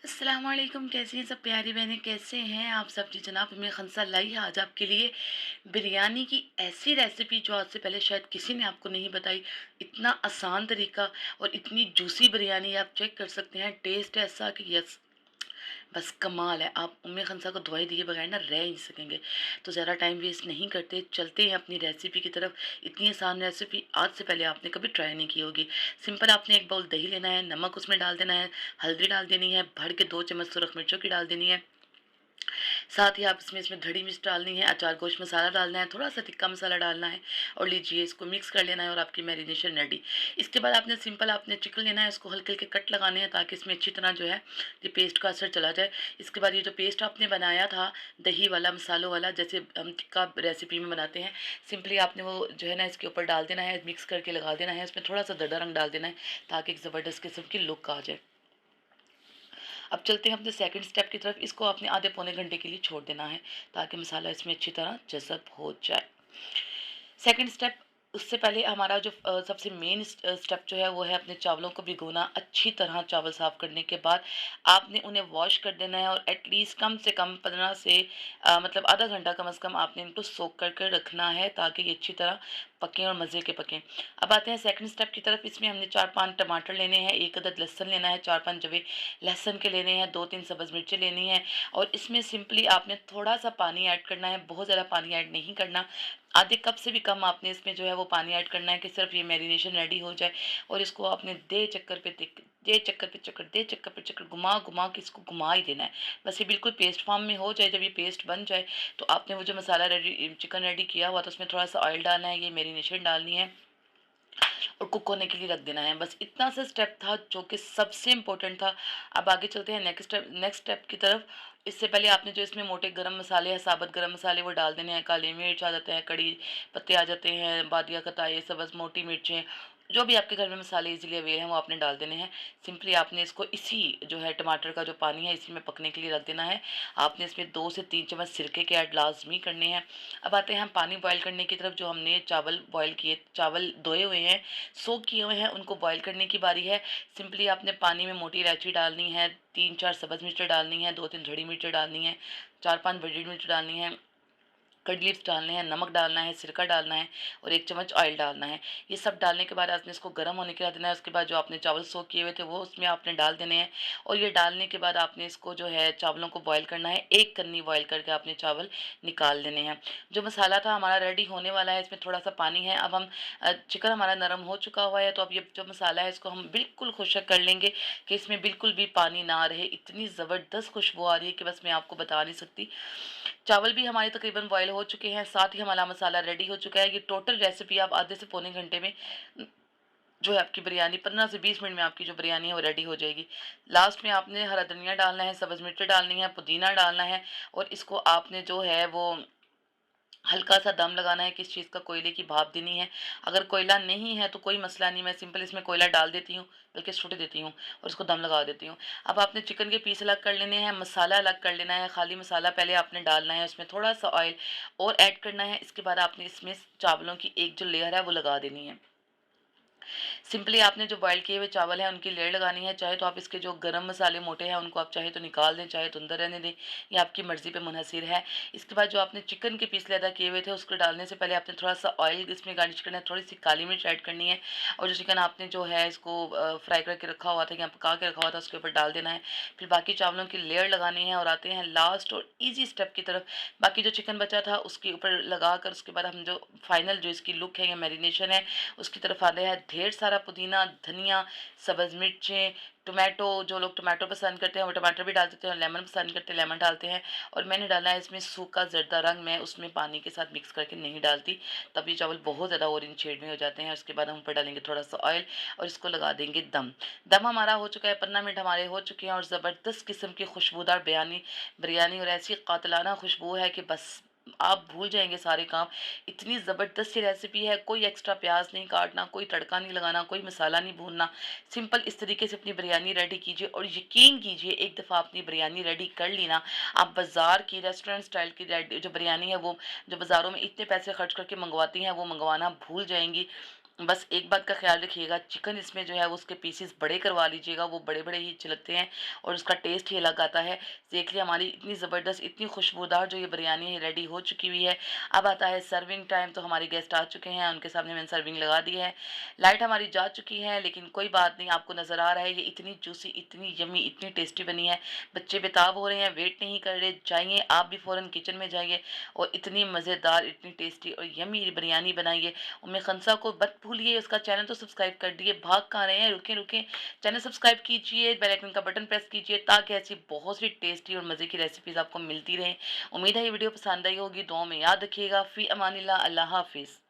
अस्सलाम वालेकुम। कैसी हैं सब प्यारी बहनें, कैसे हैं आप सब जी। जनाब मैं खंसा लाई है आज आपके लिए बिरयानी की ऐसी रेसिपी जो आज से पहले शायद किसी ने आपको नहीं बताई। इतना आसान तरीका और इतनी जूसी बिरयानी, आप चेक कर सकते हैं। टेस्ट ऐसा कि यस, बस कमाल है। आप उम्मे खंसा को दवाई दिए बगैर ना रह ही नहीं सकेंगे। तो ज़्यादा टाइम वेस्ट नहीं करते, चलते हैं अपनी रेसिपी की तरफ। इतनी आसान रेसिपी आज से पहले आपने कभी ट्राई नहीं की होगी। सिंपल, आपने एक बाउल दही लेना है, नमक उसमें डाल देना है, हल्दी डाल देनी है, भर के 2 चम्मच सुरख मिर्चों की डाल देनी है। साथ ही आप इसमें धड़ी मिर्च डालनी है, अचार गोश्त मसाला डालना है, थोड़ा सा टिक्का मसाला डालना है और लीजिए इसको मिक्स कर लेना है और आपकी मैरिनेशन रेडी। इसके बाद आपने सिंपल आपने चिकन लेना है, इसको हल्के हल्के कट लगाने हैं ताकि इसमें अच्छी तरह जो है ये पेस्ट का असर चला जाए। इसके बाद ये जो पेस्ट आपने बनाया था दही वाला मसालों वाला, जैसे हम टिक्का रेसिपी में बनाते हैं, सिंपली आपने वो जो है ना इसके ऊपर डाल देना है, मिक्स करके लगा देना है। इसमें थोड़ा सा दरदरा रंग डाल देना है ताकि एक ज़बरदस्त किस्म की लुक आ जाए। अब चलते हैं अपने सेकंड स्टेप की तरफ। इसको आपने आधे पौने घंटे के लिए छोड़ देना है ताकि मसाला इसमें अच्छी तरह जज़ब हो जाए। सेकंड स्टेप, उससे पहले हमारा जो सबसे मेन स्टेप जो है वो है अपने चावलों को भिगोना। अच्छी तरह चावल साफ़ करने के बाद आपने उन्हें वॉश कर देना है और एटलीस्ट कम से कम 15 से मतलब आधा घंटा कम से कम आपने इनको सोक कर रखना है ताकि ये अच्छी तरह पकें और मज़े के पकें। अब आते हैं सेकंड स्टेप की तरफ। इसमें हमने 4-5 टमाटर लेने हैं, 1 अदद लहसुन लेना है, 4-5 जवे लहसुन के लेने हैं, 2-3 सब्ज़ मिर्चें लेनी हैं और इसमें सिंपली आपने थोड़ा सा पानी ऐड करना है, बहुत ज़्यादा पानी ऐड नहीं करना। आधे कप से भी कम आपने इसमें जो है वो पानी ऐड करना है कि सिर्फ ये मैरिनेशन रेडी हो जाए। और इसको आपने दे चक्कर पे दे चक्कर पे चक्कर दे चक्कर पे चक्कर घुमा घुमा के इसको घुमा ही देना है। बस ये बिल्कुल पेस्ट फॉर्म में हो जाए। जब ये पेस्ट बन जाए तो आपने वो जो मसाला रेडी चिकन रेडी किया हुआ था उसमें थोड़ा सा ऑयल डालना है, ये मैरिनेशन डालनी है और कुक होने के लिए रख देना है। बस इतना सा स्टेप था जो कि सबसे इम्पोर्टेंट था। अब आगे चलते हैं नेक्स्ट स्टेप की तरफ। इससे पहले आपने जो इसमें मोटे गरम मसाले हैं, साबुत गरम मसाले, वो डाल देने हैं। काली मिर्च आ जाते हैं, कड़ी पत्ते आ जाते हैं, बादिया खताई, सब्ज़ मोटी मिर्चें, जो भी आपके घर में मसाले इजीली अवेल हैं वो आपने डाल देने हैं। सिंपली आपने इसको इसी जो है टमाटर का जो पानी है इसी में पकने के लिए रख देना है। आपने इसमें 2 से 3 चम्मच सिरके के ऐड लाजमी करने हैं। अब आते हैं हम पानी बॉयल करने की तरफ। जो हमने चावल बॉयल किए, चावल धोए हुए हैं, सोक किए हुए हैं, उनको बॉयल करने की बारी है। सिंपली आपने पानी में मोटी इलायची डालनी है, 3-4 सब्ज़ मिर्च डालनी है, 2-3 खड़ी मिर्च डालनी है, 4-5 बड़ी मिर्च डालनी है, कड़ी लीव्स डालने हैं, नमक डालना है, सिरका डालना है और 1 चम्मच ऑयल डालना है। ये सब डालने के बाद आपने इसको गर्म होने के लिए देना है। उसके बाद जो आपने चावल सोक किए हुए थे वो उसमें आपने डाल देने हैं और ये डालने के बाद आपने इसको जो है चावलों को बॉयल करना है। 1 कन्नी बॉयल करके आपने चावल निकाल देने हैं। जो मसाला था हमारा रेडी होने वाला है, इसमें थोड़ा सा पानी है। अब हम चिकन हमारा नरम हो चुका हुआ है, तो अब ये जो मसाला है इसको हम बिल्कुल खुश्क कर लेंगे कि इसमें बिल्कुल भी पानी ना रहे। इतनी ज़बरदस्त खुशबू आ रही है कि बस मैं आपको बता नहीं सकती। चावल भी हमारे तकरीबन बॉयल हो चुके हैं, साथ ही हमारा मसाला रेडी हो चुका है। ये टोटल रेसिपी आप आधे से पौने घंटे में जो है आपकी बिरयानी 15 से 20 मिनट में आपकी जो बिरयानी है वो रेडी हो जाएगी। लास्ट में आपने हरा धनिया डालना है, सब्ज़ मिर्च डालनी है, पुदीना डालना है और इसको आपने जो है वो हल्का सा दम लगाना है। किस चीज़ का, कोयले की भाप देनी है। अगर कोयला नहीं है तो कोई मसला नहीं, मैं सिंपल इसमें कोयला डाल देती हूँ, बल्कि सुट देती हूँ और इसको दम लगा देती हूँ। अब आपने चिकन के पीस अलग कर लेने हैं, मसाला अलग कर लेना है। खाली मसाला पहले आपने डालना है, उसमें थोड़ा सा ऑयल और ऐड करना है। इसके बाद आपने इसमें चावलों की एक जो लेयर है वो लगा देनी है। सिंपली आपने जो बॉयल किए हुए चावल हैं उनकी लेयर लगानी है। चाहे तो आप इसके जो गरम मसाले मोटे हैं उनको आप चाहे तो निकाल दें, चाहे तो अंदर रहने दें, ये आपकी मर्ज़ी पे मुनहसिर है। इसके बाद जो आपने चिकन के पीस लैदा किए हुए थे उसको डालने से पहले आपने थोड़ा सा ऑयल इसमें गार्निश करना है, थोड़ी सी काली मिर्च ऐड करनी है और जो चिकन आपने जो है इसको फ्राई करके रखा हुआ था या पका के रखा हुआ था उसके ऊपर डाल देना है। फिर बाकी चावलों की लेयर लगानी है और आते हैं लास्ट और ईजी स्टेप की तरफ। बाकी जो चिकन बचा था उसके ऊपर लगा कर उसके बाद हम जो फाइनल जो इसकी लुक है या मैरिनेशन है उसकी तरफ आते हैं। ढेर सारा पुदीना, धनिया, सब्ज़ मिर्चें, टोमेटो, जो लोग टोमेटो पसंद करते हैं वो टमाटर भी डाल देते हैं, लेमन पसंद करते हैं लेमन डालते हैं और मैंने डाला है इसमें सूखा ज़र्दा रंग। मैं उसमें पानी के साथ मिक्स करके नहीं डालती, तब ये चावल बहुत ज़्यादा ऑरेंज शेड में हो जाते हैं। उसके बाद हम ऊपर डालेंगे थोड़ा सा ऑयल और इसको लगा देंगे दम। दम हमारा हो चुका है, 15 मिनट हमारे हो चुके हैं और ज़बरदस्त किस्म की खुशबूदार बिरयानी बिरयानी और ऐसी कातलाना खुशबू है कि बस आप भूल जाएंगे सारे काम। इतनी ज़बरदस्त ये रेसिपी है। कोई एक्स्ट्रा प्याज नहीं काटना, कोई तड़का नहीं लगाना, कोई मसाला नहीं भूनना। सिंपल इस तरीके से अपनी बिरयानी रेडी कीजिए और यकीन कीजिए एक दफ़ा अपनी बिरयानी रेडी कर ली ना, आप बाज़ार की रेस्टोरेंट स्टाइल की जो बिरयानी है वो जो बाज़ारों में इतने पैसे खर्च करके मंगवाती हैं वो मंगवाना भूल जाएंगी। बस एक बात का ख़्याल रखिएगा, चिकन इसमें जो है वो उसके पीसेस बड़े करवा लीजिएगा, वो बड़े-बड़े ही अच्छे लगते हैं और उसका टेस्ट ही अलग आता है। देखिए हमारी इतनी ज़बरदस्त, इतनी खुशबूदार जो ये बिरयानी है रेडी हो चुकी हुई है। अब आता है सर्विंग टाइम, तो हमारे गेस्ट आ चुके हैं, उनके सामने मैंने सर्विंग लगा दी है। लाइट हमारी जा चुकी है, लेकिन कोई बात नहीं, आपको नज़र आ रहा है ये इतनी जूसी, इतनी यम्मी, इतनी टेस्टी बनी है। बच्चे बेताब हो रहे हैं, वेट नहीं कर रहे, जाइए आप भी फ़ौरन किचन में जाइए और इतनी मज़ेदार, इतनी टेस्टी और यम्मी बिरयानी बनाइए। उम्मे खंसा को मत भूलिए, उसका चैनल तो सब्सक्राइब कर दिए, भाग कहाँ रहे हैं, रुकें रुकें, चैनल सब्सक्राइब कीजिए, बेल आइकन का बटन प्रेस कीजिए ताकि ऐसी बहुत सी टेस्टी और मज़े की रेसिपीज़ आपको मिलती रहें। उम्मीद है ये वीडियो पसंद आई होगी, दुआओं में याद रखिएगा। फ़ी अमानिल्लाह, अल्लाह हाफ़िज़।